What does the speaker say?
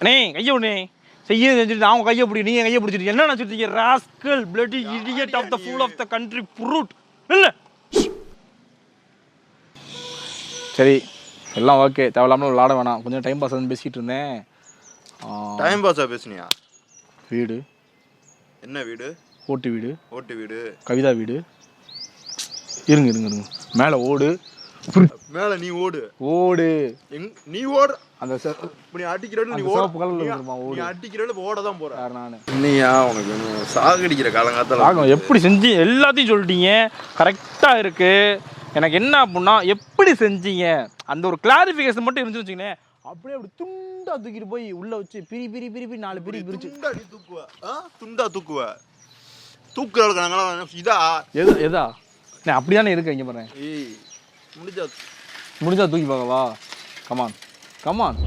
அண்ணே கையை விடுனே செய்ய செஞ்சுட்டு அவங்க கையை பிடி நீங்கள் கையை பிடிச்சிட்டு என்ன நினச்சிருக்கீங்க rascal bloody idiot of the fool of the country fruit இல்லை சரி எல்லாம் ஓகே தேவையில்லாமல் விளாட வேணாம் கொஞ்சம் டைம் பாஸ் வந்து பேசிகிட்டு இருந்தேன் டைம் பாஸாக பேசுனியா வீடு என்ன வீடு ஓட்டு வீடு ஓட்டு வீடு கவிதா வீடு இருங்க இருங்க இருங்க மேலே ஓடு மேலே நீ ஓடு ஓடு நீ ஓடு அந்த நீ அடிக்கிறேன்னு நீ ஓடு அடிக்கிறேன்னு ஓட தான் போற நான் நீயா உனக்கு சாகடிக்கிற காலங்காத்தால எப்படி செஞ்சு எல்லாத்தையும் சொல்லிட்டீங்க கரெக்டாக இருக்கு எனக்கு என்ன அப்படின்னா எப்படி செஞ்சீங்க அந்த ஒரு கிளாரிஃபிகேஷன் மட்டும் இருந்துச்சு வச்சுக்கோங்களேன் அப்படியே அப்படி துண்டா தூக்கிட்டு போய் உள்ள வச்சு பிரி 4 பிரி பிரிச்சு துண்டா தூக்குவ தூக்குற அளவுக்கு நாங்களாம் இதா எதா நான் அப்படிதானே இருக்கேன் இங்கே பாருங்க முடிஞ்சா தூக்கி பார்க்கவா கமான்